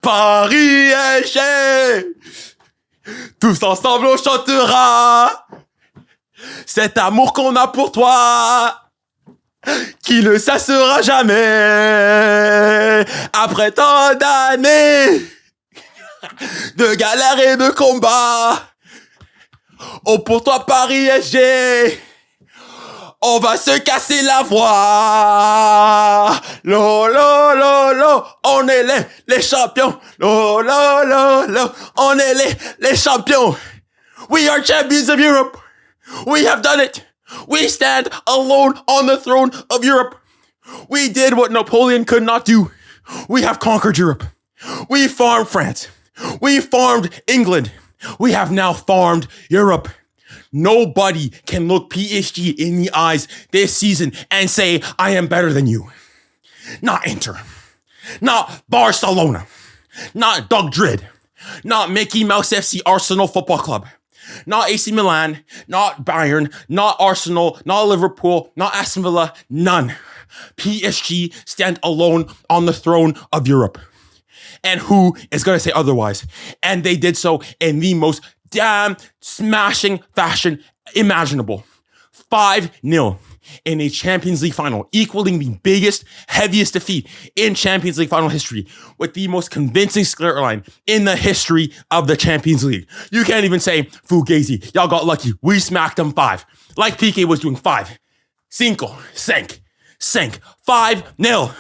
Paris SG, tous ensemble on chantera cet amour qu'on a pour toi, qui ne cessera jamais après tant d'années de galères et de combats. Oh, pour toi Paris SG, on va se casser la voix. Lo, lo, lo, lo, on est les champions. Lo, lo, lo, lo, on est les champions. We are champions of Europe. We have done it. We stand alone on the throne of Europe. We did what Napoleon could not do. We have conquered Europe. We farmed France. We farmed England. We have now farmed Europe. Nobody can look PSG in the eyes this season and say, I am better than you. Not Inter. Not Barcelona. Not 𝙀𝙬𝙦𝙾𝘾𝘼𝙎𝙬. Not Mickey Mouse FC Arsenal Football Club. Not AC Milan. Not Bayern. Not Arsenal. Not Liverpool. Not Aston Villa. None. PSG stand alone on the throne of Europe. And who is going to say otherwise? And they did so in the most damn smashing fashion imaginable. 5-0 in a Champions League final, equaling the biggest, heaviest defeat in Champions League final history, with the most convincing scoreline in the history of the Champions League. You can't even say, Fugazi, y'all got lucky. We smacked them 5. Like Piqué was doing 5. 5, 5-0.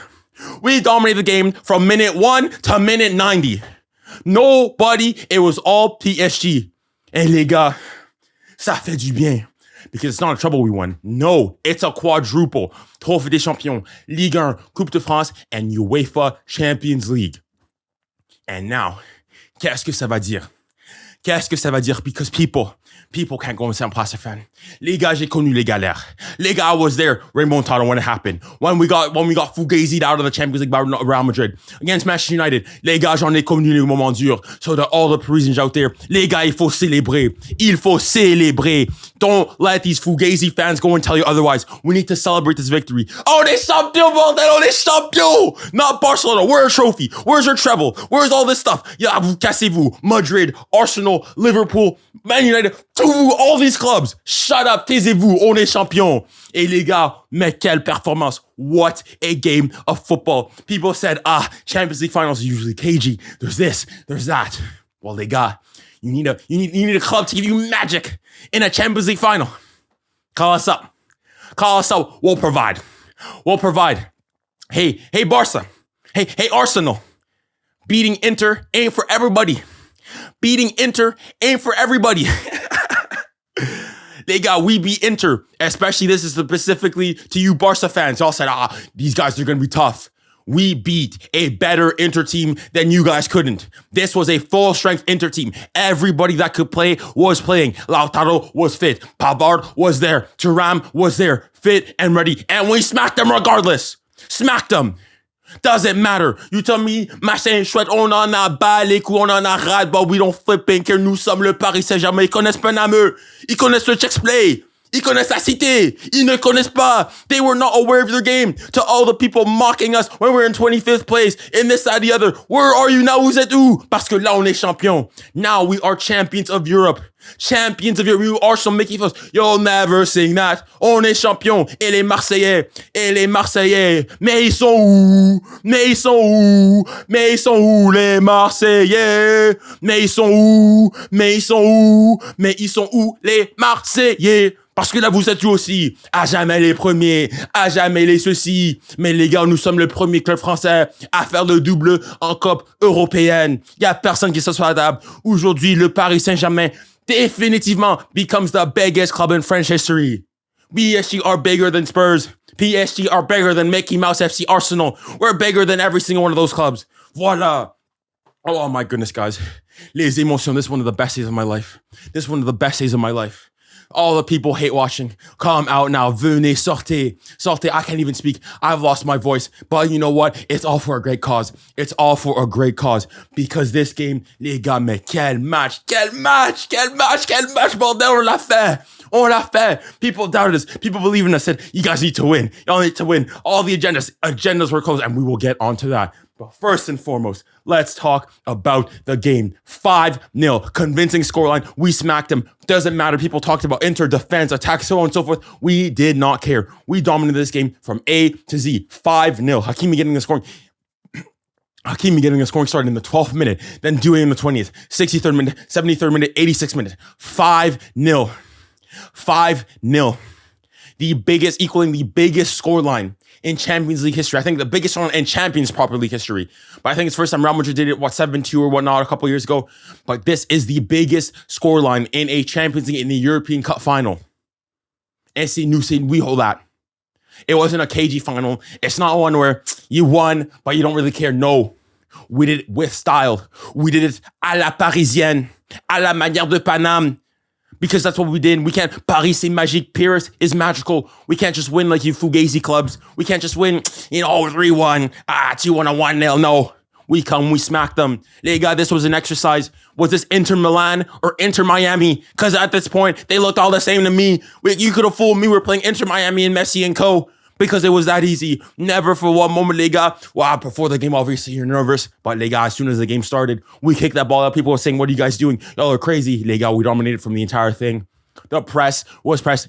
We dominated the game from minute 1 to minute 90. Nobody, it was all PSG. Et les gars, ça fait du bien. Because it's not a trouble we won. No, it's a quadruple. Trophée des Champions, Ligue 1, Coupe de France, and UEFA Champions League. And now, qu'est-ce que ça va dire? Qu'est-ce que ça va dire? Because people can't go and say I'm plastic fan. Les gars, j'ai connu les galères. Les gars, I was there, remontada when it happened. When we got Fugazi'd out of the Champions League by Real Madrid against Manchester United. Les gars, j'en ai connu les moments durs. So to all the Parisians out there, les gars, il faut célébrer. Il faut célébrer. Don't let these Fugazi fans go and tell you otherwise. We need to celebrate this victory. Oh, les champions, bordel! Oh, les champions! Not Barcelona. Where's your trophy? Where's your treble? Where's all this stuff? Yeah, vous cassez-vous. Madrid, Arsenal, Liverpool, Man United, all these clubs. Shut up, taisez-vous, on est champions. Et les gars, mais quelle performance. What a game of football. People said, Champions League finals are usually cagey. There's this, there's that. Well, les gars, you need a club to give you magic in a Champions League final. Call us up. Call us up. We'll provide. We'll provide. Hey, Barca. Hey, Arsenal. Beating Inter ain't for everybody. Beating Inter ain't for everybody. They got we beat Inter, especially this is specifically to you Barca fans. Y'all said, these guys are going to be tough. We beat a better Inter team than you guys couldn't. This was a full strength Inter team. Everybody that could play was playing. Lautaro was fit. Pavard was there. Thuram was there, fit and ready. And we smacked them regardless. Smacked them. Doesn't matter. You tell me, machin chouette, on en a bas les coups, on en a ras, but we don't flipping care. Nous sommes le Paris Saint-Germain. Ils connaissent pas Namur. Ils connaissent le Chex Play. Ils connaissent la cité. Ils ne connaissent pas. They were not aware of their game. To all the people mocking us when we're in 25th place, in this, that, the other. Where are you now? Vous êtes où? Parce que là, on est champions. Now we are champions of Europe. Champions of Europe. You are some Mickey Mouse. You'll never sing that. On est champions. Et les Marseillais. Mais ils sont où? Mais ils sont où? Mais ils sont où les Marseillais? Mais ils sont où? Mais ils sont où? Mais ils sont où les Marseillais? Parce que là, vous êtes aussi à jamais les premiers, à jamais les ceux-ci. Mais les gars, nous sommes le premier club français à faire le double en Coupe européenne. Il n'y a personne qui s'assoit à la table. Aujourd'hui, le Paris Saint-Germain définitivement becomes the biggest club in French history. PSG are bigger than Spurs. PSG are bigger than Mickey Mouse FC Arsenal. We're bigger than every single one of those clubs. Voilà. Oh my goodness, guys. Les émotions. This is one of the best days of my life. This is one of the best days of my life. All the people hate watching. Come out now. Venez, sortez. Sortez. I can't even speak. I've lost my voice. But you know what? It's all for a great cause. It's all for a great cause. Because this game, les gars, mais quel match, bordel, on l'a fait. On l'a fait. People doubted us. People believed in us, said, you guys need to win. Y'all need to win. All the agendas were closed, and we will get onto that. But first and foremost, let's talk about the game. 5-0, convincing scoreline. We smacked them. Doesn't matter. People talked about Inter, defense, attack, so on and so forth. We did not care. We dominated this game from A to Z. 5-0. Ḥakimi getting the scoring. ḥakimi getting a scoring start in the 12th minute, then doing in the 20th, 63rd minute, 73rd minute, 86th minute. 5-0. 5-0. Equaling the biggest scoreline in Champions League history. I think the biggest one in Champions Proper League history. But I think it's the first time Real Madrid did it, 7-2 or whatnot a couple years ago. But this is the biggest scoreline in a Champions League in the European Cup final. And we hold that. It wasn't a cagey final. It's not one where you won, but you don't really care. No. We did it with style. We did it à la parisienne, à la manière de Paname. Because that's what we did. We can't, Paris c'est magique, Paris is magical. We can't just win like you Fugazi clubs. We can't just win, 3-1, 2-1, 1-0. No, we come, we smack them. Les gars, this was an exercise. Was this Inter Milan or Inter Miami? Because at this point, they looked all the same to me. You could have fooled me. We're playing Inter Miami and Messi and co. Because it was that easy. Never for one moment, les gars. Wow, before the game, obviously, you're nervous. But, les gars, as soon as the game started, we kicked that ball out. People were saying, what are you guys doing? Y'all are crazy. Les gars, we dominated from the entire thing. The press was press.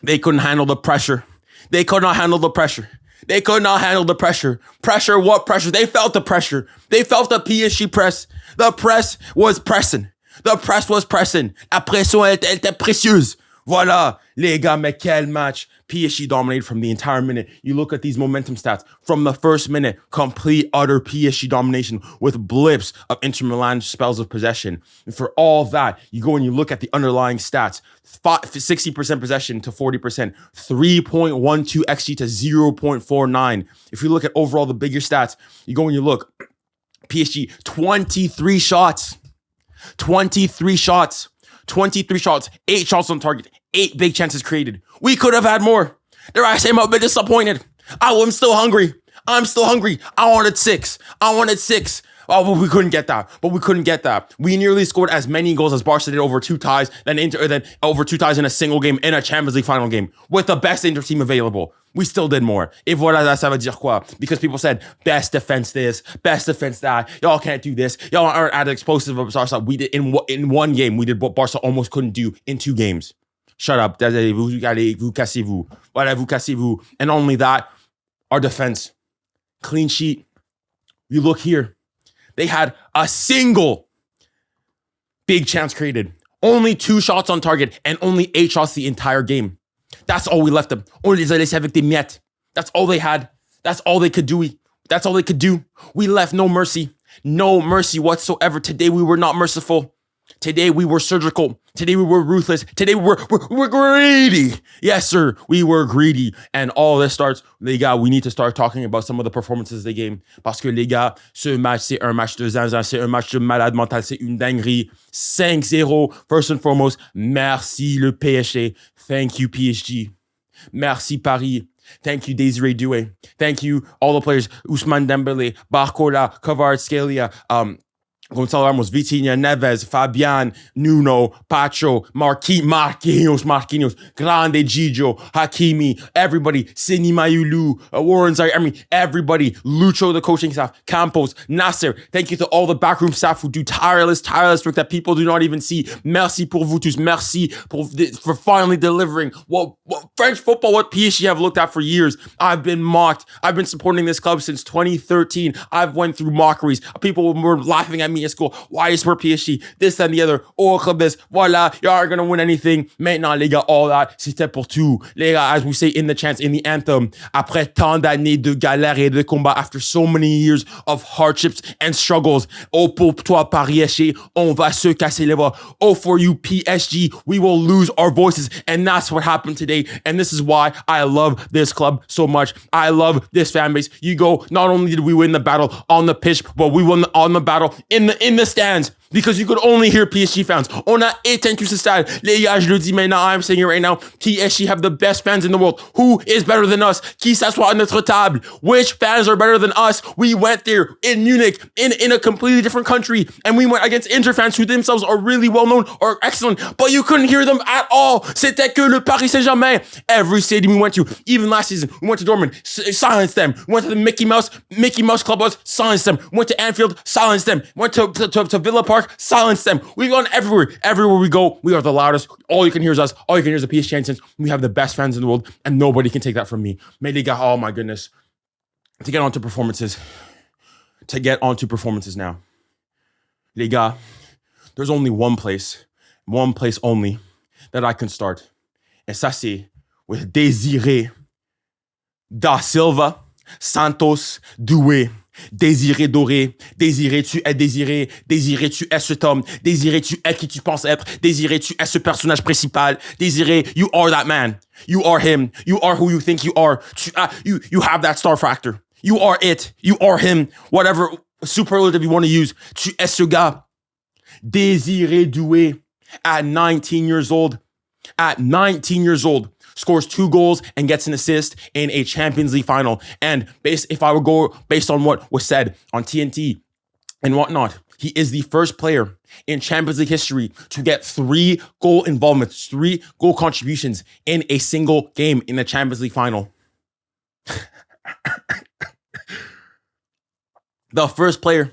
They couldn't handle the pressure. They could not handle the pressure. They could not handle the pressure. Pressure, what pressure? They felt the pressure. They felt the PSG press. The press was pressing. The press was pressing. La pression, elle était précieuse. Voilà, les gars, mais quel match. PSG dominated from the entire minute. You look at these momentum stats from the first minute, complete, utter PSG domination with blips of Inter Milan spells of possession. And for all that, you go and you look at the underlying stats, 60% possession to 40%, 3.12 XG to 0.49. If you look at overall the bigger stats, you go and you look, PSG, 23 shots, 23 shots, 23 shots, 8 shots on target, 8 big chances created. We could have had more. Dare I say I'm a bit disappointed. I'm still hungry. I'm still hungry. I wanted 6. Oh, but we couldn't get that. We nearly scored as many goals as Barca did over 2 ties, than over 2 ties in a single game in a Champions League final game with the best Inter team available. We still did more. Et voilà, ça veut dire quoi? Because people said, best defense this, best defense that. Y'all can't do this. Y'all aren't as explosive as Barca. We did in one game. We did what Barca almost couldn't do in 2 games. Shut up. Vous cassez-vous. Voilà, vous cassez-vous. And not only that, our defense. Clean sheet. You look here. They had a single big chance created. Only 2 shots on target and only 8 shots the entire game. That's all we left them. On les a laissés avec des miettes. That's all they had. That's all they could do. That's all they could do. We left no mercy. No mercy whatsoever. Today we were not merciful. Today we were surgical. Today we were ruthless. Today we were greedy. Yes, sir. We were greedy. And all this starts, les gars, we need to start talking about some of the performances they game. Parce que les gars, ce match, c'est un match de zinzin. C'est un match de malade mental. C'est une dinguerie. 5-0. First and foremost, merci le PSG. Thank you, PSG. Merci, Paris. Thank you, 𝙎𝙬𝙖. Thank you, all the players. Ousmane Dembélé, 𝙭𝙀𝙭, 𝙬𝙬𝙾𝙼𝙎, Gonzalo Ramos, Vitinha, Neves, Fabian, Nuno, Pacho, Marquinhos, Grande Gigio, Ḥakimi, everybody, Sini Mayulu, Warren Zai, everybody, Lucho, the coaching staff, Campos, Nasser. Thank you to all the backroom staff who do tireless work that people do not even see. Merci pour vous tous. Merci for finally delivering what French football, what PSG have looked at for years. I've been mocked. I've been supporting this club since 2013. I've went through mockeries. People were laughing at me at school. Why is for PSG? This and the other. Oh, club this. Voila. You aren't gonna win anything. Maintenant, les gars, all that, c'était pour tout. Les gars, as we say in the chants, in the anthem, après tant d'années de galères et de combats, after so many years of hardships and struggles, oh, pour toi, Paris FC, on va se casser les bras. Oh, for you, PSG, we will lose our voices. And that's what happened today. And this is why I love this club so much. I love this fan base. You go, not only did we win the battle on the pitch, but we won on the battle in the stands. Because you could only hear PSG fans. On a éteint tout ce stade. Les gars, je le dis maintenant, I'm saying it right now. PSG have the best fans in the world. Who is better than us? Qui s'assoit à notre table? Which fans are better than us? We went there in Munich, in a completely different country, and we went against Inter fans who themselves are really well known or excellent, but you couldn't hear them at all. C'était que le Paris Saint-Germain. Every stadium we went to, even last season, we went to Dortmund, silenced them. We went to the Mickey Mouse Clubhouse, silenced them. We went to Anfield, silenced them. We went to Villa Park, silence them. We've gone everywhere. Everywhere we go, we are the loudest. All you can hear is us. All you can hear is the PSG chants. We have the best fans in the world, and nobody can take that from me. Mais les gars, oh my goodness. To get on to performances now. Les gars, there's only one place only that I can start. And ça, c'est with 𝙎𝙊𝘾𝙎𝙐𝙬. Désiré doré, désiré tu es désiré, désiré tu es cet homme, désiré tu es qui tu penses être, désiré tu es ce personnage principal, désiré, you are that man, you are him, you are who you think you are, you have that star factor, you are it, you are him, whatever superlative you want to use, tu es ce gars. Désiré Doué, at 19 years old, scores 2 goals and gets an assist in a Champions League final. And if I would go based on what was said on TNT and whatnot, he is the first player in Champions League history to get 3 goal involvements, 3 goal contributions in a single game in the Champions League final. The first player,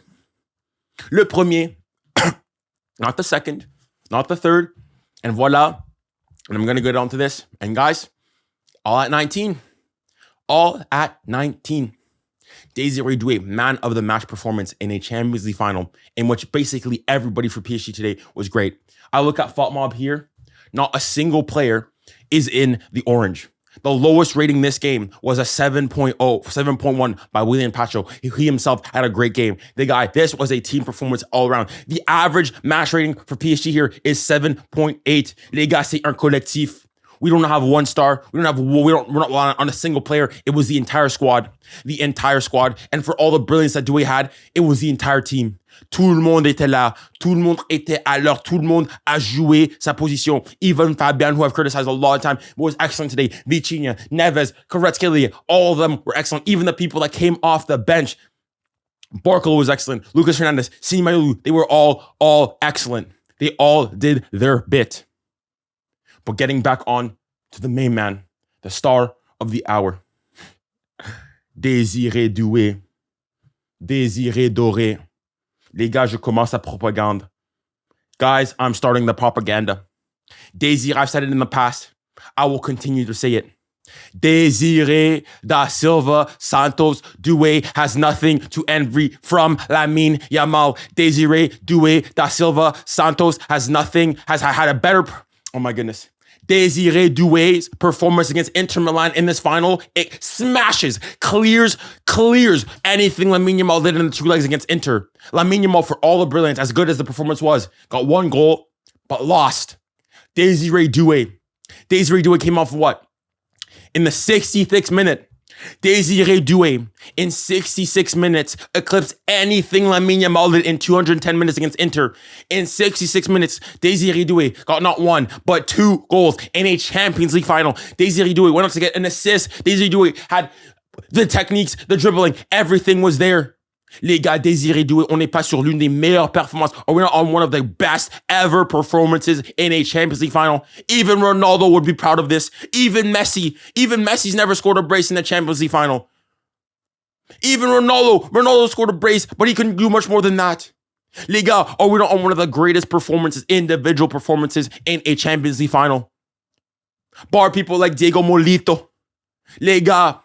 le premier, not the second, not the third, and voila. And I'm going to get on to this. And guys, all at 19. Désiré Doué, man of the match performance in a Champions League final, in which basically everybody for PSG today was great. I look at FotMob here. Not a single player is in the orange. The lowest rating this game was a 7.1 by William Pacho. He himself had a great game. This was a team performance all around. The average match rating for PSG here is 7.8. Les gars, c'est un collectif. We don't have one star. We're not on a single player. It was the entire squad. And for all the brilliance that Doué had, it was the entire team. Tout le monde était là. Tout le monde était à l'heure. Tout le monde a joué sa position. Even Fabian, who I've criticized a lot of time, was excellent today. Vitinha, Neves, Kvaratskhelia, all of them were excellent. Even the people that came off the bench. Barkel was excellent. Lucas Hernandez, Simayulu, they were all excellent. They all did their bit. But getting back on to the main man, the star of the hour. Désiré Doué. Désiré Doré. Les gars, je commence la propagande. Guys, I'm starting the propaganda. Désiré, I've said it in the past. I will continue to say it. Désiré da Silva Santos Doué has nothing to envy from Lamine Yamal. Désiré Doué da Silva Santos has had a better... Oh my goodness. Désiré Doué's performance against Inter Milan in this final, it smashes, clears anything Lamine Yamal did in the 2 legs against Inter. Lamine Yamal, for all the brilliance, as good as the performance was, got 1 goal, but lost. Désiré Doué came off what? In the 66th minute. Désiré Doué, in 66 minutes, eclipsed anything Lamine Yamal did in 210 minutes against Inter. In 66 minutes, Désiré Doué got not 1, but 2 goals in a Champions League final. Désiré Doué went on to get an assist. Désiré Doué had the techniques, the dribbling, everything was there. Les gars, Désiré Doué, on n'est pas sur l'une des meilleures performances, or we're not on one of the best ever performances in a Champions League final. Even Ronaldo would be proud of this. Even Messi's never scored a brace in the Champions League final. Even Ronaldo scored a brace, but he couldn't do much more than that. Les gars, are we not on one of the greatest performances, individual performances in a Champions League final? Bar people like Diego Molito. Les gars,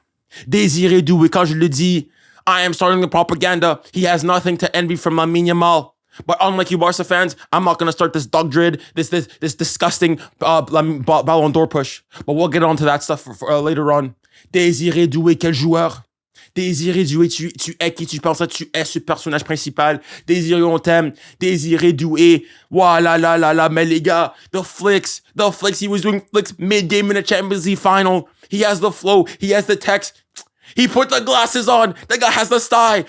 Désiré Doué, quand je le dis, I am starting the propaganda. He has nothing to envy from Lamine Yamal. But unlike you Barca fans, I'm not going to start this dog dread, this disgusting Ballon d'Or push. But we'll get on to that stuff for later on. Désiré Doué, quel joueur. Désiré Doué, tu es qui tu penses être, tu es ce personnage principal. Désiré, on t'aime. Désiré Doué, la, mais les gars, the flicks, he was doing flicks mid-game in a Champions League final. He has the flow, he has the text. He put the glasses on. The guy has the style.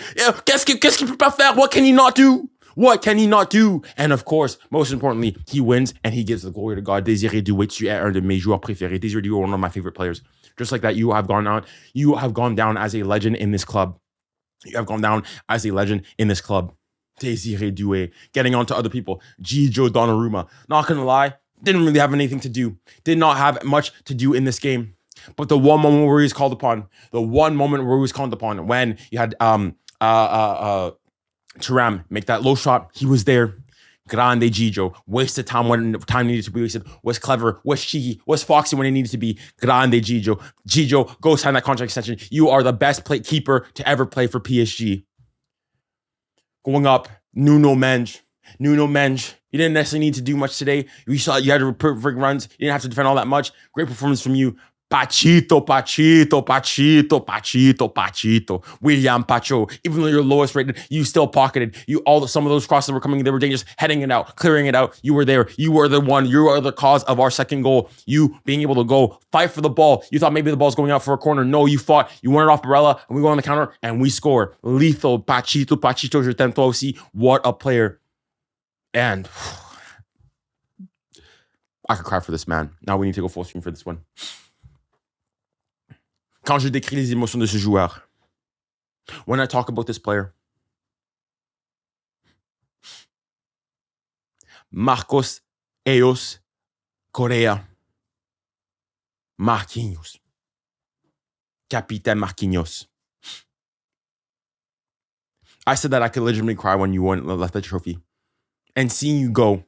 Qu'est-ce qu'il peut pas faire? What can he not do? What can he not do? And of course, most importantly, he wins and he gives the glory to God. 𝙎𝙊𝘾𝘼𝙎𝙏, tu es un de mes joueurs préférés. 𝙎𝙊𝘾𝘼𝙎𝙏, one of my favorite players. Just like that, you have gone down as a legend in this club. You have gone down as a legend in this club. 𝙎𝙊𝘾𝘼𝙎𝙏, getting on to other people. 𝙎𝙢𝘼𝙞𝑗 Donnarumma, not gonna lie, didn't really have anything to do. Did not have much to do in this game. But the one moment where he was called upon, when you had Thuram make that low shot, he was there. Grande 𝙎𝙢𝘼𝑗, wasted time when time needed to be wasted, was clever, was cheeky, was foxy when it needed to be. Grande 𝙎𝙎𝘼𝑗. 𝙎𝙎, go sign that contract extension. You are the best keeper to ever play for PSG. Going up, Nuno Mendes. You didn't necessarily need to do much today. You saw you had to perfect runs. You didn't have to defend all that much. Great performance from you. Pachito. William Pacho. Even though you're lowest rated, you still pocketed. Some of those crosses were coming, they were dangerous, heading it out, clearing it out. You were there. You were the one. You are the cause of our second goal. You being able to go fight for the ball. You thought maybe the ball's going out for a corner. No, you fought. You won it off Barella, and we go on the counter and we score. Lethal. Pachito, je t'aime toi aussi. What a player. And I could cry for this man. Now we need to go full screen for this one. Quand je décris les émotions de ce joueur, when I talk about this player, 𝙋𝙊𝘾𝘼𝙎𝙏, Marquinhos, Capitaine Marquinhos. I said that I could legitimately cry when you left the trophy. And seeing you go,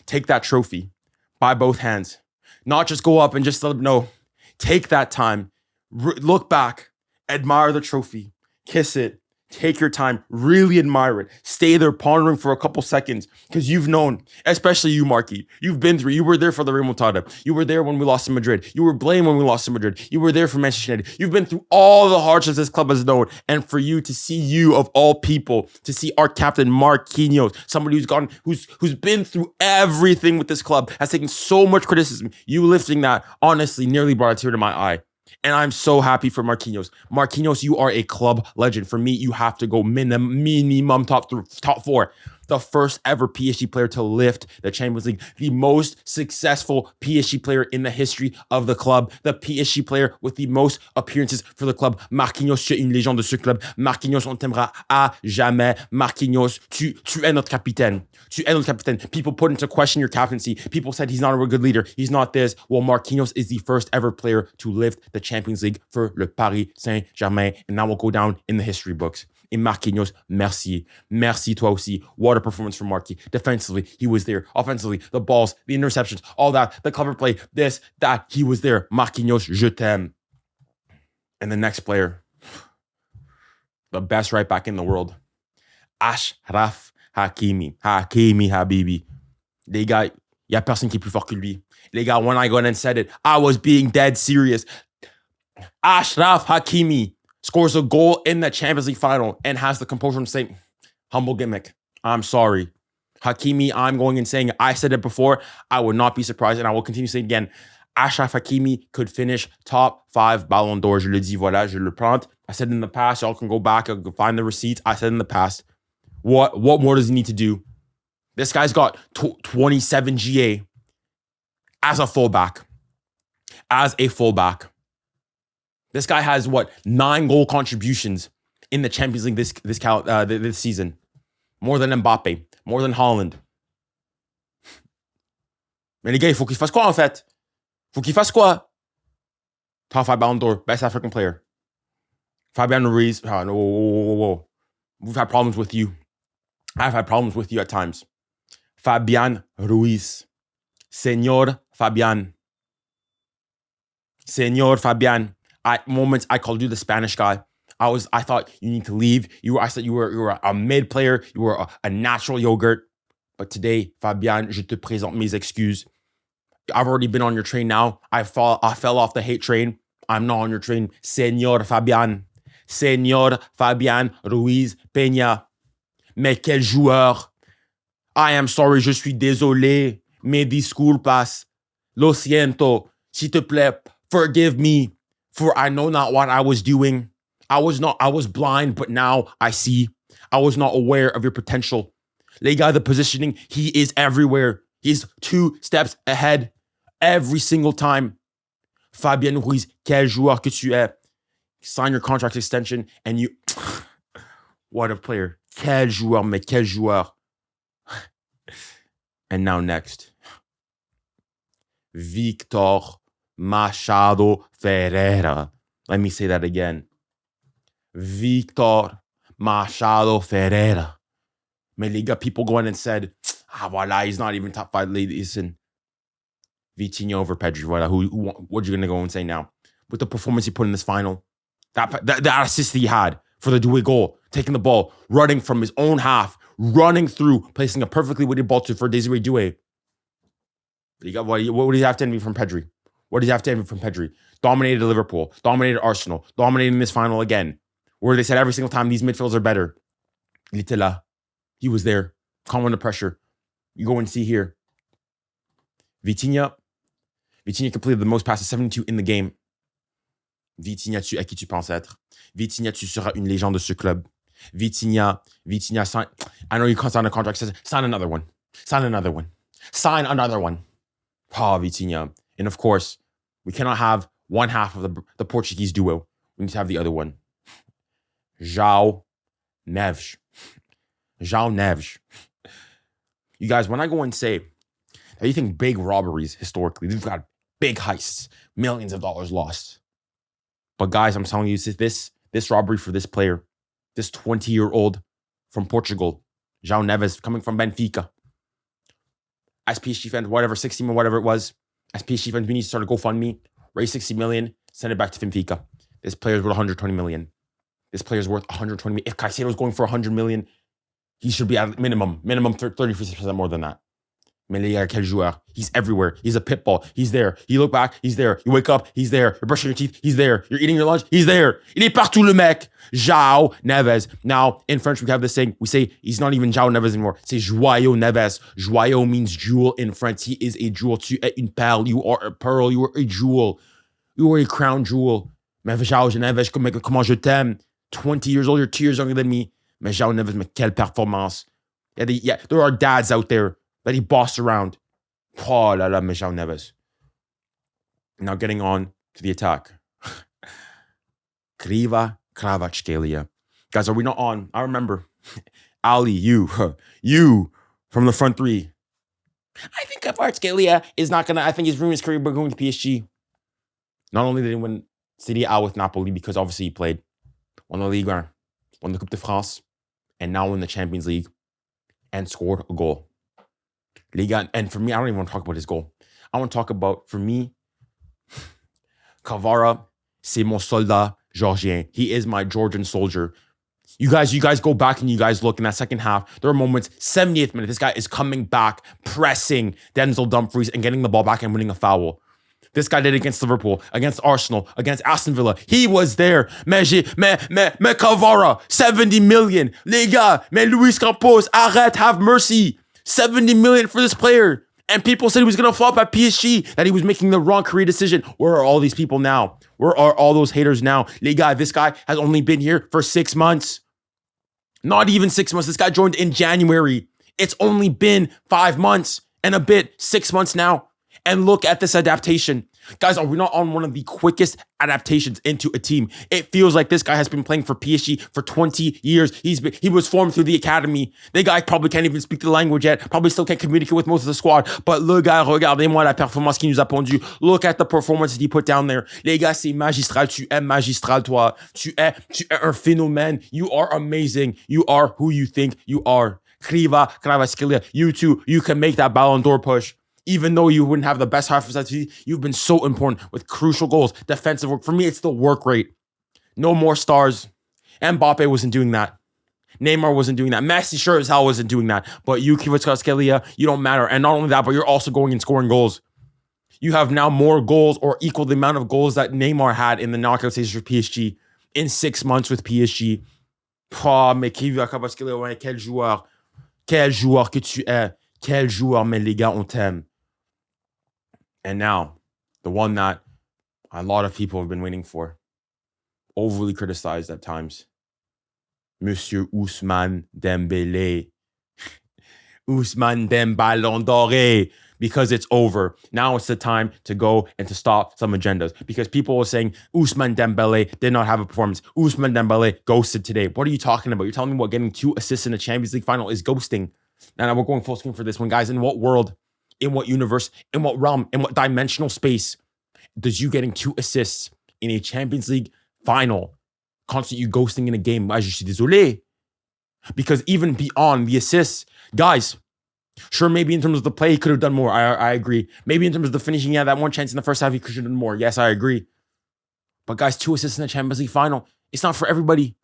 take that trophy by both hands, not just go up and just let them know, take that time, look back, admire the trophy, kiss it, take your time, really admire it, stay there pondering for a couple seconds, because you've known, especially you, Marky, you've been through, you were there for the remontada, you were there when we lost to Madrid, you were blamed when we lost to Madrid, you were there for Manchester United, you've been through all the hardships this club has known, and for you to see you, of all people, to see our captain Marquinhos, somebody who's been through everything with this club, has taken so much criticism, you lifting that, honestly, nearly brought a tear to my eye. And I'm so happy for Marquinhos. Marquinhos, you are a club legend. For me, you have to go minimum top 4. The first ever PSG player to lift the Champions League. The most successful PSG player in the history of the club. The PSG player with the most appearances for the club. Marquinhos, tu es une légende de ce club. Marquinhos, on t'aimera à jamais. Marquinhos, tu es notre capitaine. Tu es notre capitaine. People put into question your captaincy. People said he's not a good leader. He's not this. Well, Marquinhos is the first ever player to lift the Champions League for le Paris Saint-Germain. And that will go down in the history books. Et Marquinhos, merci. Merci toi aussi. What a performance from Marquis. Defensively, he was there. Offensively, the balls, the interceptions, all that, the clever play, this, that, he was there. Marquinhos, je t'aime. And the next player, the best right back in the world, 𝙎𝙊𝘾𝘼𝙎𝙏 Hakimi Habibi. Les gars, il n'y a personne qui est plus fort que lui. Les gars, when I got and said it, I was being dead serious. 𝙎𝙊𝘾𝘼𝙎𝙏 Hakimi scores a goal in the Champions League final and has the composure to say, humble gimmick, I'm sorry. Hakimi, I'm going and saying, I said it before, I would not be surprised, and I will continue saying again, 𝙎𝙊𝘾 Hakimi could finish top 5 Ballon d'Or. Je le dis, voilà, je le prends. I said in the past, y'all can go back and find the receipts. I said in the past, what more does he need to do? This guy's got 27 GA as a fullback. This guy has 9 goal contributions in the Champions League this season. More than Mbappé, more than Haaland. Mais les gars, il faut qu'il fasse quoi en fait? Faut qu'il fasse quoi? Top 5 Ballon d'Or, best African player. Fabian Ruiz, whoa. We've had problems with you. I've had problems with you at times. Fabian Ruiz. Señor Fabian. At moments, I called you the Spanish guy. I thought you need to leave. I said you were a mid player. You were a natural yogurt. But today, Fabian, je te présente mes excuses. I've already been on your train now. I fell off the hate train. I'm not on your train. Señor Fabian Ruiz Peña. Mais quel joueur. I am sorry, je suis désolé. Me disculpas. Lo siento. S'il te plaît, forgive me. For I know not what I was doing. I was blind, but now I see. I was not aware of your potential. Les gars, the positioning, he is everywhere. He's 2 steps ahead every single time. Fabien Ruiz, quel joueur que tu es. Sign your contract extension and you... What a player. Quel joueur, mais quel joueur. And now next. 𝙎𝙬𝙬𝙾𝙼𝙎𝙐𝙬𝙐 Machado Ferreira. Let me say that again. 𝙎𝙬𝙬𝙾𝙼𝙎𝙐 Machado Ferreira. Mais les gars, people go in and said, voilà, he's not even top 5. Listen, Vitinha over Pedri. Voilà, what you gonna go and say now? With the performance he put in this final, that assist he had for the Doué goal, taking the ball, running from his own half, running through, placing a perfectly weighted ball for Désiré Doué. What would he have to envy from Pedri? What does he have to envy from Pedri? Dominated Liverpool, dominated Arsenal, dominating this final again, where they said every single time these midfielders are better. Il était là. He was there, calm under pressure. You go and see here. Vitinha completed the most passes, 72 in the game. Vitinha, tu es qui tu penses être. Vitinha, tu seras une légende de ce club. Vitinha, sign. I know you can't sign a contract. Says sign another one. Sign another one. Sign another one. Vitinha. And of course, we cannot have one half of the Portuguese duo. We need to have the other one. 𝙎𝙬𝙾𝙖𝙞𝙡. 𝙎𝙬𝙾𝙢. You guys, when I go and say that you think big robberies historically, they've got big heists, millions of dollars lost. But guys, I'm telling you, this robbery for this player, this 20-year-old from Portugal, João Neves, coming from Benfica. As PSG fans, whatever, 60 million, whatever it was, as PSG fans, we need to start a GoFundMe, raise 60 million, send it back to Benfica. This player's worth 120 million. This player's worth 120 million. If Caicedo's going for 100 million, he should be at minimum 30% more than that. Mais les gars, quel joueur. He's everywhere. He's a pit bull. He's there. You look back, he's there. You wake up, he's there. You're brushing your teeth, he's there. You're eating your lunch, he's there. Il est partout, le mec. João Neves. Now, in French, we have this saying. We say he's not even João Neves anymore. C'est Joyeux Neves. Joyeux means jewel in French. He is a jewel. Tu es une perle. You are a pearl. You are a jewel. You are a crown jewel. Mais João Neves, comment je t'aime. 20 years old, you're 2 years younger than me. Mais João Neves, mais quelle performance. Yeah, there are dads out there that he bossed around. Oh la la, mais João Neves. Now getting on to the attack. 𝙬𝙬𝙬𝙬𝙬𝙬. Guys, are we not on? I remember. Ali, you from the front three. I think Kvaratskhelia is not going to, I think he's ruined his career by going to PSG. Not only did he win Serie A with Napoli, because obviously he played, won the Ligue 1, won the Coupe de France, and now won the Champions League, and scored a goal. Liga, and for me, I don't even want to talk about his goal. I want to talk about, for me, Kvara, c'est mon soldat georgien. He is my Georgian soldier. You guys go back and you guys look in that second half. There are moments, 70th minute, this guy is coming back, pressing Denzel Dumfries and getting the ball back and winning a foul. This guy did it against Liverpool, against Arsenal, against Aston Villa. He was there. Mais Kvara, 70 million. Les gars, mais Luis Campos, arrête, have mercy. 70 million for this player. And people said he was going to flop at PSG, that he was making the wrong career decision. Where are all these people now? Where are all those haters now? Les gars, this guy has only been here for 6 months. Not even 6 months. This guy joined in January. It's only been 5 months and a bit, 6 months now. And look at this adaptation. Guys, are we not on one of the quickest adaptations into a team? It feels like this guy has been playing for PSG for 20 years. He was formed through the academy. The guy probably can't even speak the language yet. Probably still can't communicate with most of the squad. But le gars, regardez-moi la performance qu'il nous a pondu. Look at the performance that he put down there. Les gars, c'est magistral. Tu es magistral, toi. Tu es un phénomène. You are amazing. You are who you think you are. Kvaratskhelia, you too. You can make that Ballon d'Or push. Even though you wouldn't have the best half of that season, you've been so important with crucial goals, defensive work. For me, it's the work rate. No more stars. Mbappe wasn't doing that. Neymar wasn't doing that. Messi sure as hell wasn't doing that. But you, Kvaratskhelia, you don't matter. And not only that, but you're also going and scoring goals. You have now more goals or equal the amount of goals that Neymar had in the knockout stages for PSG in 6 months with PSG. Oh, mais Kvaratskhelia, quel joueur. Quel joueur que tu es. Quel joueur, mais les gars, on t'aime. And now, the one that a lot of people have been waiting for, overly criticized at times, Monsieur Ousmane Dembélé. 𝙀𝙊𝘾𝘼𝙎𝙾𝙠𝙎 Ballon d'Or, because it's over. Now it's the time to go and to stop some agendas. Because people were saying Ousmane Dembélé did not have a performance. Ousmane Dembélé ghosted today. What are you talking about? You're telling me what getting 2 assists in a Champions League final is ghosting? And we're going full screen for this one, guys. In what world, in what universe, in what realm, in what dimensional space does you getting 2 assists in a Champions League final constitute you ghosting in a game? Je suis désolé. Because even beyond the assists, guys, sure, maybe in terms of the play, he could have done more. I agree. Maybe in terms of the finishing, yeah, that one chance in the first half, he could have done more. Yes, I agree. But guys, 2 assists in the Champions League final, it's not for everybody.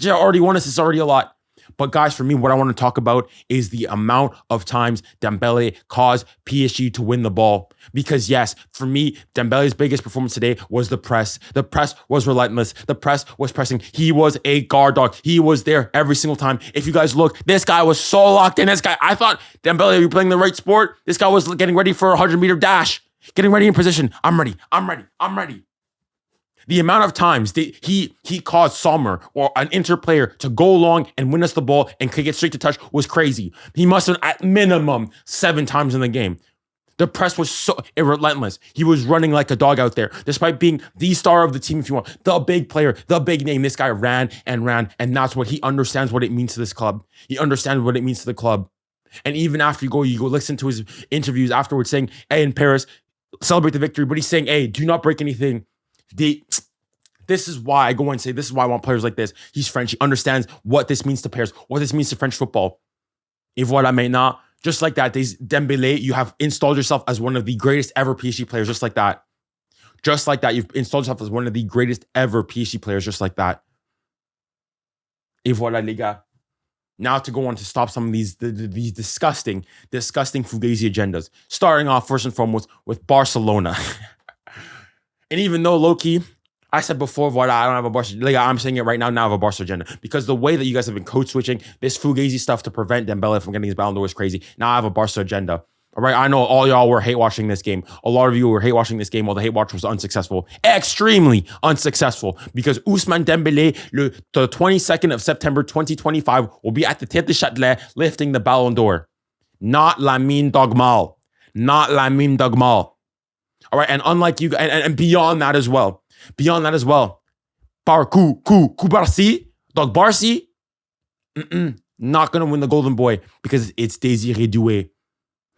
Already 1 assist is already a lot. But guys, for me, what I want to talk about is the amount of times Dembélé caused PSG to win the ball. Because yes, for me, Dembele's biggest performance today was the press. The press was relentless. The press was pressing. He was a guard dog. He was there every single time. If you guys look, this guy was so locked in. This guy, I thought Dembélé, you're playing the right sport. This guy was getting ready for a 100-meter dash. Getting ready in position. I'm ready. The amount of times he caused Sommer or an Inter player to go long and win us the ball and could get straight to touch was crazy. He must have at minimum 7 times in the game. The press was so relentless. He was running like a dog out there, despite being the star of the team, if you want, the big player, the big name. This guy ran, and that's what he understands what it means to this club. He understands what it means to the club. And even after you go listen to his interviews afterwards saying, hey, in Paris, celebrate the victory. But he's saying, hey, do not break anything. This is why I go and say, this is why I want players like this. He's French. He understands what this means to Paris, what this means to French football. Et voilà maintenant, just like that, Dembélé, you have installed yourself as one of the greatest ever PSG players, just like that. Just like that, you've installed yourself as one of the greatest ever PSG players, just like that. Et voilà, les gars. Now to go on to stop some of these disgusting Fugazi agendas. Starting off first and foremost with Barcelona. And even though low-key, I said before, voilà, I don't have a Barca, like I'm saying it right now, I have a Barca agenda. Because the way that you guys have been code switching, this Fugazi stuff to prevent Dembélé from getting his Ballon d'Or is crazy. Now I have a Barca agenda. All right, I know all y'all were hate watching this game. A lot of you were hate watching this game while the hate watch was unsuccessful. Extremely unsuccessful. Because Ousmane Dembélé, the 22nd of September 2025, will be at the Tête de Châtelet lifting the Ballon d'Or. Not 𝙀𝙊𝘾𝙼𝙎𝙾. Not 𝙀𝙊𝘾𝙼𝙾. All right, and unlike you, and beyond that as well, par 𝙀𝙪𝙨𝘾𝘼𝙎𝙗, donc Barcy, not gonna win the Golden Boy because it's Désiré Doué.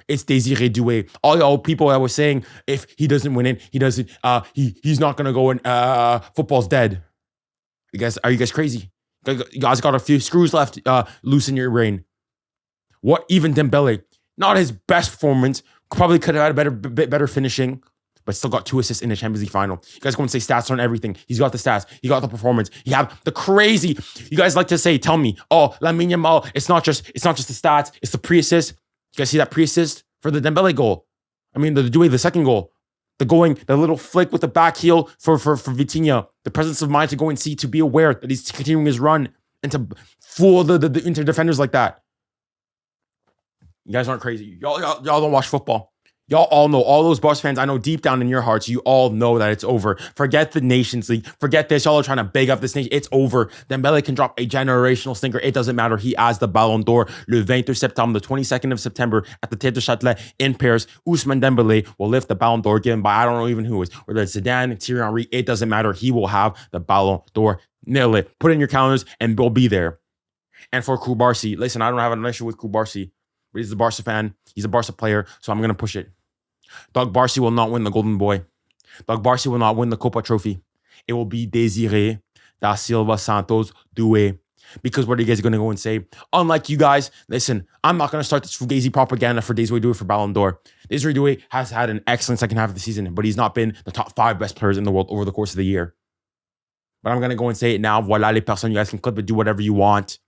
It's Désiré Doué. All y'all people that were saying if he doesn't win it, he's not gonna go in. Football's dead. Are you guys crazy? You guys got a few screws left loose in your brain. What even Dembélé? Not his best performance. Probably could have had a bit better finishing, but still got 2 assists in the Champions League final. You guys go and say stats on everything. He's got the stats. He got the performance. You have the crazy. You guys like to say, tell me, oh, Lamine Yamal, it's not just the stats, it's the pre-assist. You guys see that pre-assist for the Dembélé goal? I mean, the second goal. The little flick with the back heel for Vitinha. The presence of mind to go and see, to be aware that he's continuing his run and to fool the Inter defenders like that. You guys aren't crazy. Y'all don't watch football. Y'all all know, all those Barca fans, I know deep down in your hearts, you all know that it's over. Forget the Nations League. Forget this. Y'all are trying to beg up this nation. It's over. Dembélé can drop a generational stinker. It doesn't matter. He has the Ballon d'Or le 22 septembre, the 22nd of September at the Tête de Châtelet in Paris. Ousmane Dembélé will lift the Ballon d'Or given by I don't know even who is. Whether it's Zidane, Thierry Henry, it doesn't matter. He will have the Ballon d'Or. Nail it. Put it in your calendars and we'll be there. And for Koubarsi, listen, I don't have an issue with Koubarsi, but he's a Barca fan. He's a Barca player, so I'm going to push it. Barcy will not win the Golden Boy. Barcy will not win the Copa Trophy. It will be Désiré da Silva Santos Doué. Because what are you guys going to go and say? Unlike you guys, listen, I'm not going to start this Fugazi propaganda for Désiré Doué for Ballon d'Or. Désiré Doué has had an excellent second half of the season, but he's not been the top 5 best players in the world over the course of the year. But I'm going to go and say it now. Voilà les personnes. You guys can clip it, do whatever you want.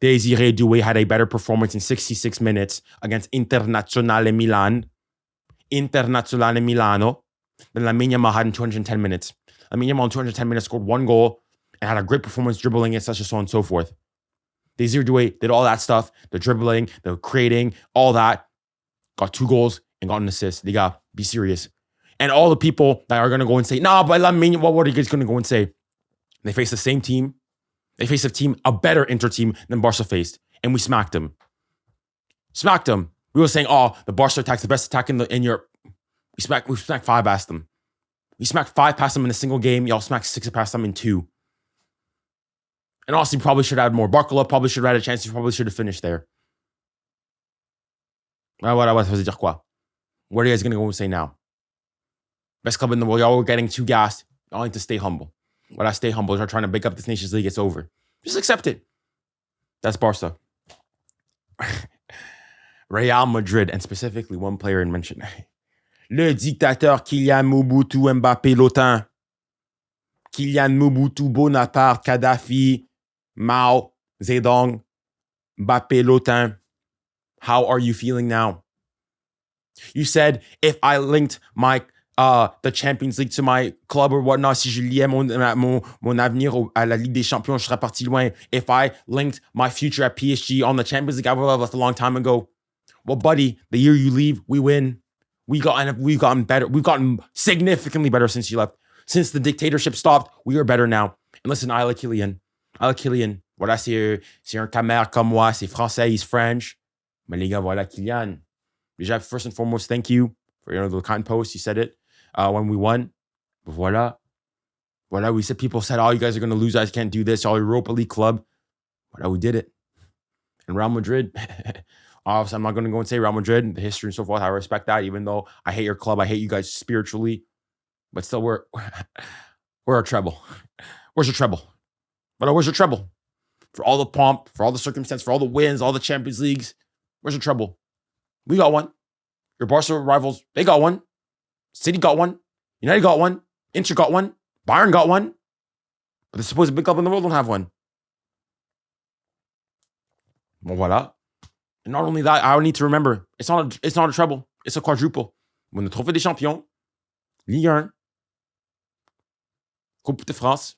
Désiré Doué had a better performance in 66 minutes against Internazionale Milano than Lamine Yamal had in 210 minutes. Lamine Yamal in 210 minutes scored 1 goal and had a great performance dribbling and such and so on and so forth. Désiré Doué did all that stuff, the dribbling, the creating, all that, got 2 goals and got an assist. They got be serious. And all the people that are going to go and say, nah, but Lamine, what are you guys going to go and say? They face the same team. They face a better Inter team than Barca faced. And we smacked them. Smacked them. We were saying, oh, the Barca attack's the best attack in Europe. We smacked 5 past them. We smacked 5 past them in a single game. Y'all smacked 6 past them in 2. And honestly, probably should have had more. Barcola probably should have had a chance. He probably should have finished there. What ça veut dire quoi? What are you guys going to go and say now? Best club in the world. Y'all were getting too gassed. Y'all need to stay humble. When I stay humble, you're trying to pick up this Nations League. It's over. Just accept it. That's Barca. Real Madrid, and specifically one player in mention. Le dictateur Kylian Mobutu Mbappé-Lotin. Kylian Mobutu Bonaparte Kadhafi Mao Zedong Mbappé-Lotin. How are you feeling now? You said if I linked my the Champions League to my club or whatnot, si je liais mon avenir à la Ligue des Champions, je serais parti loin. If I linked my future at PSG on the Champions League, I would have left a long time ago. Well, buddy, the year you leave, we win. We've gotten better. We've gotten significantly better since you left. Since the dictatorship stopped, we are better now. And listen, I like Kylian. Voilà, c'est un camère comme moi. C'est français, he's French. Mais les gars, voilà, Kylian. Déjà, first and foremost, thank you for the kind post. You said it when we won. But voilà, we said, people said, oh, you guys are going to lose. You guys can't do this. All Europa League club. Voilà, we did it. And Real Madrid, obviously, I'm not going to go and say Real Madrid, the history and so forth. I respect that, even though I hate your club. I hate you guys spiritually. But still, we're a treble. Where's your treble? But where's your treble? For all the pomp, for all the circumstance, for all the wins, all the Champions Leagues, where's your treble? We got one. Your Barca rivals, they got one. City got one. United got one. Inter got one. Bayern got one. But the supposed big club in the world don't have one. Well, voilà. And not only that, I need to remember, it's not a treble. It's a quadruple. Win the Trophée des Champions, Ligue 1, Coupe de France,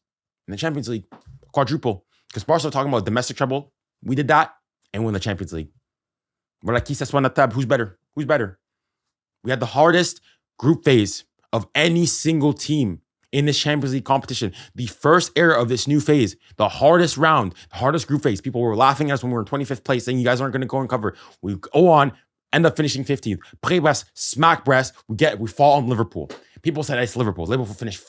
and the Champions League. Quadruple. Because Barca are talking about domestic treble. We did that and won the Champions League. Voilà, qui s'assoit à la table? Who's better? We had the hardest group phase of any single team in this Champions League competition. The first era of this new phase, the hardest round, the hardest group phase. People were laughing at us when we were in 25th place, saying you guys aren't going to go and cover. We go on, end up finishing 15th. Pré-Brest, smack Brest. We fall on Liverpool. People said it's Liverpool. Liverpool finished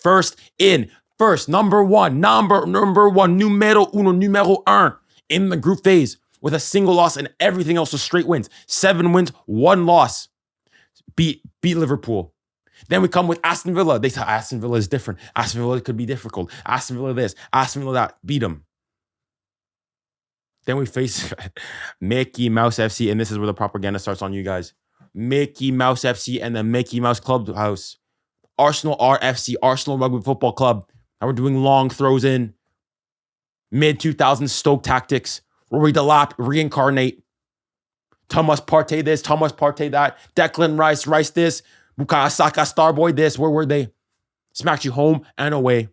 number one, numero un in the group phase with a single loss, and everything else was straight wins. 7 wins, 1 loss. Beat Liverpool. Then we come with Aston Villa. They thought Aston Villa is different. Aston Villa could be difficult. Aston Villa this, Aston Villa that. Beat them. Then we face Mickey Mouse FC, and this is where the propaganda starts on you guys. Mickey Mouse FC and the Mickey Mouse Clubhouse. Arsenal RFC, Arsenal Rugby Football Club. Now we're doing long throws in. Mid-2000s Stoke tactics. Rory Delap, reincarnate. Thomas Partey this, Thomas Partey that. Declan Rice this. Bukayo Saka, Starboy this. Where were they? Smacked you home and away.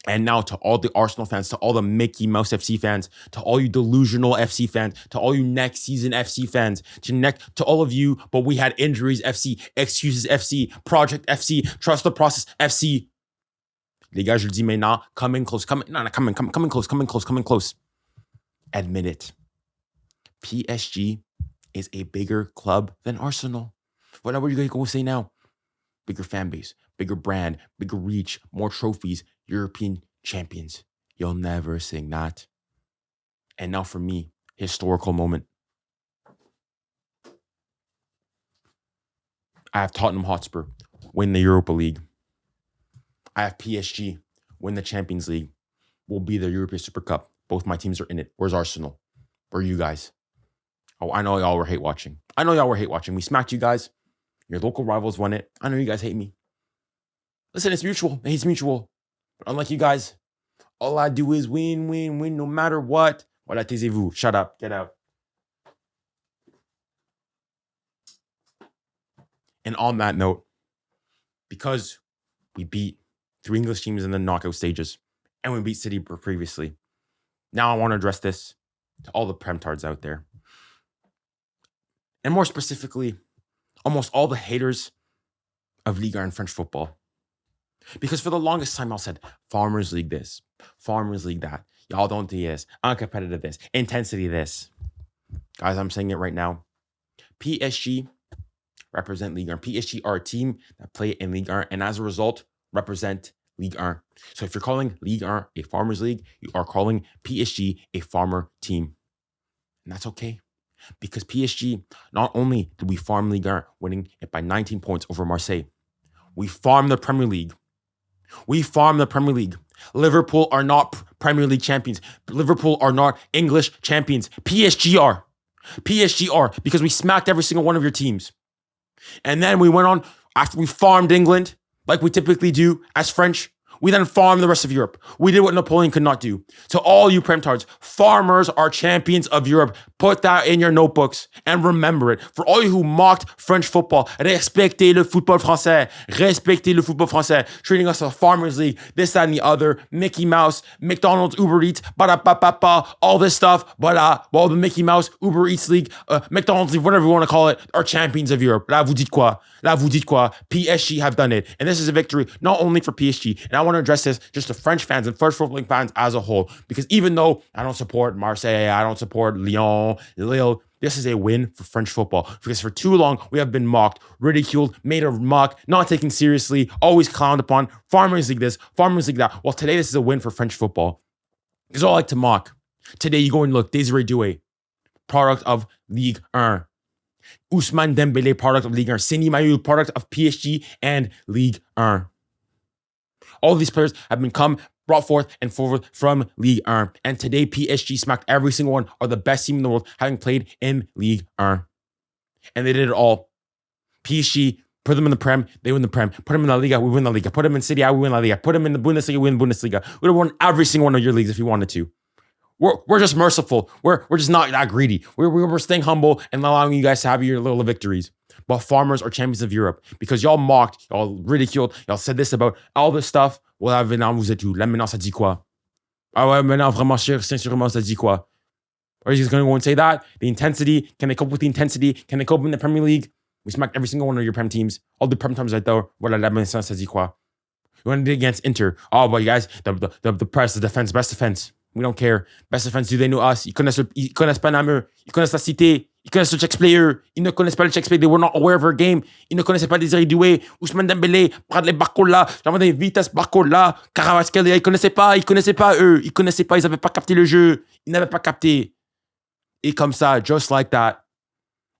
And now to all the Arsenal fans, to all the Mickey Mouse FC fans, to all you delusional FC fans, to all you next season FC fans, to all of you, but we had injuries FC, excuses FC, project FC, trust the process FC. Les gars, je le dis maintenant, coming close. Admit it. PSG is a bigger club than Arsenal. What are you going to say now? Bigger fan base, bigger brand, bigger reach, more trophies, European champions. You'll never sing that. And now for me, historical moment. I have Tottenham Hotspur win the Europa League. I have PSG win the Champions League. We'll be the European Super Cup. Both my teams are in it. Where's Arsenal? Where are you guys? Oh, I know y'all were hate watching. We smacked you guys. Your local rivals won it. I know you guys hate me. Listen, it's mutual. It's mutual. But unlike you guys, all I do is win, no matter what. Voilà, taisez-vous. Shut up. Get out. And on that note, because we beat 3 English teams in the knockout stages, and we beat City previously, now I want to address this to all the Premtards out there. And more specifically, almost all the haters of Ligue 1 and French football. Because for the longest time, I said, Farmers League this, Farmers League that. Y'all don't do this, uncompetitive this, intensity this. Guys, I'm saying it right now. PSG represent Ligue 1. PSG are a team that play in Ligue 1 and as a result represent Ligue 1. So if you're calling Ligue 1 a farmers league, you are calling PSG a farmer team. And that's okay. Because PSG, not only did we farm Ligue 1, winning it by 19 points over Marseille, we farm the Premier League. We farm the Premier League. Liverpool are not Premier League champions. Liverpool are not English champions. PSG are. PSG are, because we smacked every single one of your teams. And then we went on, after we farmed England, like we typically do as French, we then farmed the rest of Europe. We did what Napoleon could not do. To all you Premtards, farmers are champions of Europe. Put that in your notebooks and remember it. For all you who mocked French football, respectez le football français. Respectez le football français. Treating us as a farmers league, this, that, and the other. Mickey Mouse, McDonald's, Uber Eats, all this stuff. Well, the Mickey Mouse, Uber Eats league, McDonald's league, whatever you want to call it, are champions of Europe. Là, vous dites quoi? Là, vous dites quoi? PSG have done it. And this is a victory not only for PSG, and I want to address this just to French fans and French footballing fans as a whole. Because even though I don't support Marseille, I don't support Lyon, Lille, this is a win for French football. Because for too long, we have been mocked, ridiculed, made a mock, not taken seriously, always clowned upon. Farmers League this, Farmers League that. Well, today this is a win for French football. Because all I like to mock. Today you go and look, 𝙎𝙊𝘾𝘼𝙎𝙏, product of Ligue 1. 𝙀𝙊𝘾𝙿𝘾 Dembélé, product of Ligue 1. Seny Mayou, product of PSG and Ligue 1. All these players have been brought forth and forward from Ligue 1. And today, PSG smacked every single one, are the best team in the world, having played in Ligue 1. And they did it all. PSG, put them in the Prem, they win the Prem. Put them in La Liga, we win La Liga. Put them in Serie A, we win La Liga. Put them in the Bundesliga, we win Bundesliga. We would have won every single one of your leagues if you wanted to. We're just merciful. We're just not that greedy. We're staying humble and allowing you guys to have your little victories. But farmers are champions of Europe because y'all mocked, y'all ridiculed, y'all said this about all this stuff. Well, là, maintenant, vous êtes où? Là, maintenant, ça dit quoi? Ah ouais, maintenant, vraiment, sincèrement, ça dit quoi? Are you just going to go and say that? The intensity, can they cope with the intensity? Can they cope in the Premier League? We smacked every single one of your Prem teams. All the Prem teams right there. Voilà, là, maintenant, ça dit quoi? You want to do against Inter. Oh, but you guys, the press, the defense, best defense. We don't care. Best defense, do they know us? Ils connaissent pas Namur. Ils connaissent la cité. Ils connaissent le Czech player. Ils ne connaissent pas le Czech player. They were not aware of our game. Ils ne connaissaient pas 𝙎𝙊𝘾𝑼𝙎𝙏, 𝙀𝙊𝘾𝙿𝘾, 𝙎𝙪𝙨𝙞𝙀𝙪𝙨𝙫, j'avais Vitas Barcola, Caravaskali. Ils connaissaient pas eux. Ils connaissaient pas. Ils n'avaient pas capté le jeu. Ils n'avaient pas capté. Et comme ça, just like that,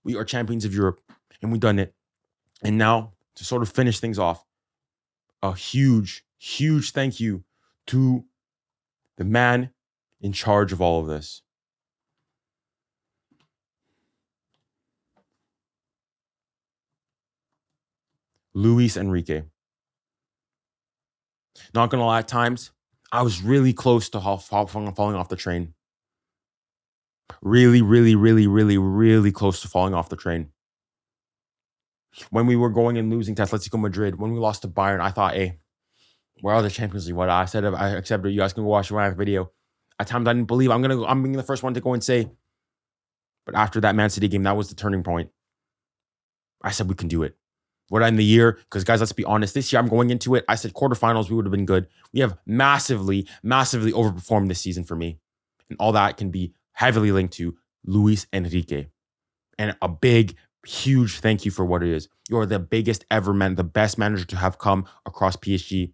we are champions of Europe. And we've done it. And now, to sort of finish things off, a huge, huge thank you to the man in charge of all of this. Luis Enrique. Not gonna lie, at times, I was really close to falling off the train. Really, really, really, really, really close to falling off the train. When we were going and losing to Atletico Madrid, when we lost to Bayern, I thought, hey, where are the Champions League? What I said, I accepted. You guys can go watch my video. At times, I didn't believe. I'm being the first one to go and say. But after that Man City game, that was the turning point. I said we can do it. What in the year? Because guys, let's be honest. This year, I'm going into it. I said quarterfinals, we would have been good. We have massively, massively overperformed this season for me, and all that can be heavily linked to Luis Enrique. And a big, huge thank you for what it is. You're the biggest ever man, the best manager to have come across PSG.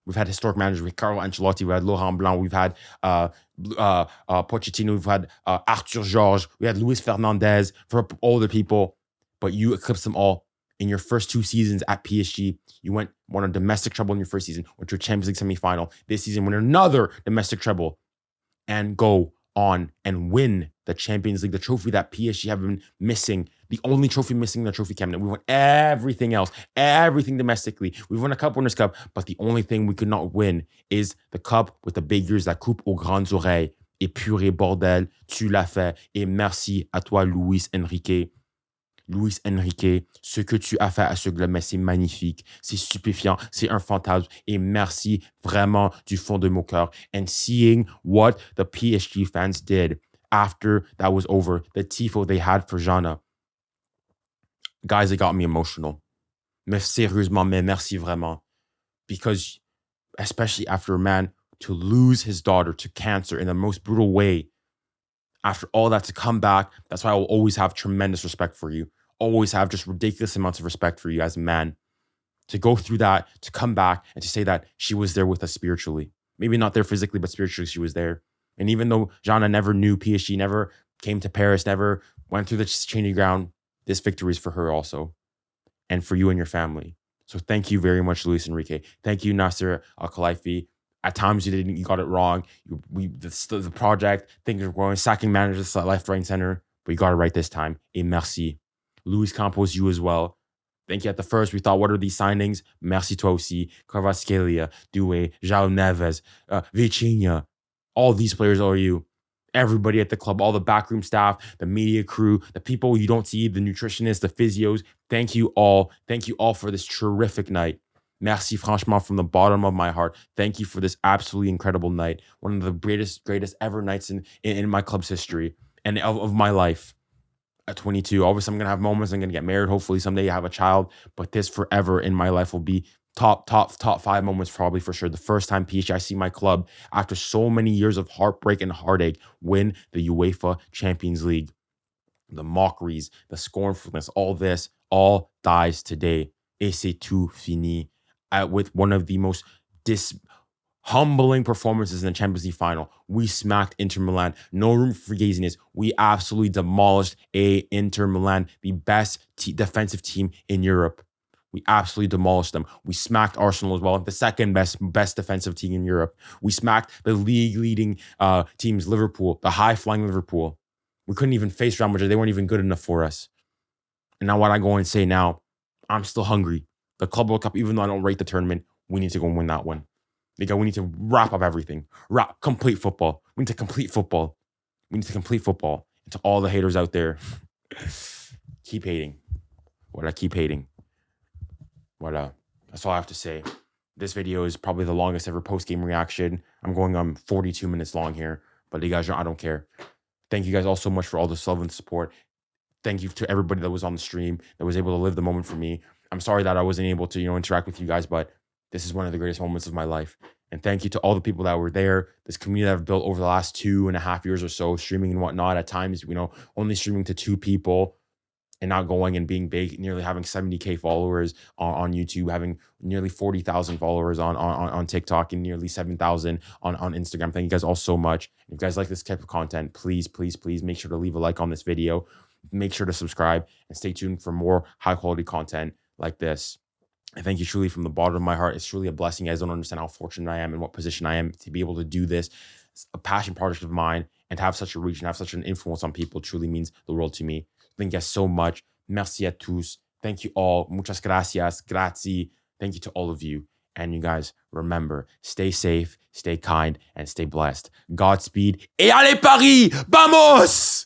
We've had historic managers with Carlo Ancelotti, we've had Laurent Blanc, we've had Pochettino, we've had Arthur Georges, we had Luis Fernandez, for older people, but you eclipsed them all. In your first 2 seasons at PSG, you won a domestic treble in your first season, went to a Champions League semifinal. This season, win another domestic treble, and go on and win the Champions League, the trophy that PSG have been missing, the only trophy missing in the trophy cabinet. We won everything else, everything domestically. We've won a Cup Winners' Cup, but the only thing we could not win is the cup with the big ears, la coupe aux grandes oreilles. 𝙎𝙊𝘾𝘼𝙎𝙏, bordel, tu l'as fait. Et merci à toi, Luis Enrique. Luis Enrique, ce que tu as fait à ce club, mais c'est magnifique, c'est stupéfiant, c'est un fantasme. Et merci vraiment du fond de mon cœur. And seeing what the PSG fans did after that was over, the tifo they had for Jana, guys, it got me emotional. Mais sérieusement, mais merci vraiment. Because especially after a man to lose his daughter to cancer in the most brutal way, after all that to come back, that's why I will always have tremendous respect for you. always have just ridiculous amounts of respect for you as a man to go through that, to come back and to say that she was there with us spiritually. Maybe not there physically, but spiritually she was there. And even though Jana never knew PSG, never came to Paris, never went through the training ground, this victory is for her also and for you and your family. So thank you very much, Luis Enrique. Thank you, 𝙎𝙊𝘾𝘼𝙎𝙏. At times you got it wrong. The project, things were going, sacking managers left, right, and center, but you got it right this time. Et merci. Luis Campos, you as well. Thank you. At the first, we thought, what are these signings? Merci toi aussi. 𝙎𝙊𝘾𝘼𝙎𝙏, 𝙀𝙀𝙬𝙦, 𝙬𝙑, 𝙀𝙪𝙨𝙞𝙀. All these players are you. Everybody at the club, all the backroom staff, the media crew, the people you don't see, the nutritionists, the physios. Thank you all. Thank you all for this terrific night. Merci, franchement, from the bottom of my heart. Thank you for this absolutely incredible night. One of the greatest ever nights in my club's history and of my life. At 22, obviously I'm going to have moments. I'm going to get married. Hopefully someday I have a child. But this forever in my life will be top 5 moments probably for sure. The first time PSG, I see my club after so many years of heartbreak and heartache win the UEFA Champions League. The mockeries, the scornfulness, all this, all dies today. Et c'est tout fini. With one of the most humbling performances in the Champions League final. We smacked Inter Milan. No room for gaziness. We absolutely demolished Inter Milan, the best defensive team in Europe. We absolutely demolished them. We smacked Arsenal as well, the second best defensive team in Europe. We smacked the league-leading teams, Liverpool, the high-flying Liverpool. We couldn't even face Real Madrid. They weren't even good enough for us. And now what I go and say now, I'm still hungry. The Club World Cup, even though I don't rate the tournament, we need to go and win that one. We need to wrap up everything. Complete football. We need to complete football. We need to complete football. And to all the haters out there, keep hating. Keep hating. That's all I have to say. This video is probably the longest ever post-game reaction. I'm going on 42 minutes long here. But you guys, I don't care. Thank you guys all so much for all the love and support. Thank you to everybody that was on the stream, that was able to live the moment for me. I'm sorry that I wasn't able to, interact with you guys, but this is one of the greatest moments of my life. And thank you to all the people that were there, this community that I've built over the last 2.5 years or so, streaming and whatnot. At times, only streaming to 2 people and not going and being big, nearly having 70K followers on YouTube, having nearly 40,000 followers on TikTok and nearly 7,000 on Instagram. Thank you guys all so much. If you guys like this type of content, please, please, please make sure to leave a like on this video. Make sure to subscribe and stay tuned for more high quality content like this. I thank you truly from the bottom of my heart. It's truly a blessing. You guys don't understand how fortunate I am and what position I am to be able to do this. It's a passion project of mine, and to have such a reach and have such an influence on people truly means the world to me. Thank you guys so much. Merci à tous. Thank you all. Muchas gracias. Grazie. Thank you to all of you. And you guys, remember, stay safe, stay kind, and stay blessed. Godspeed. Et allez Paris! Vamos!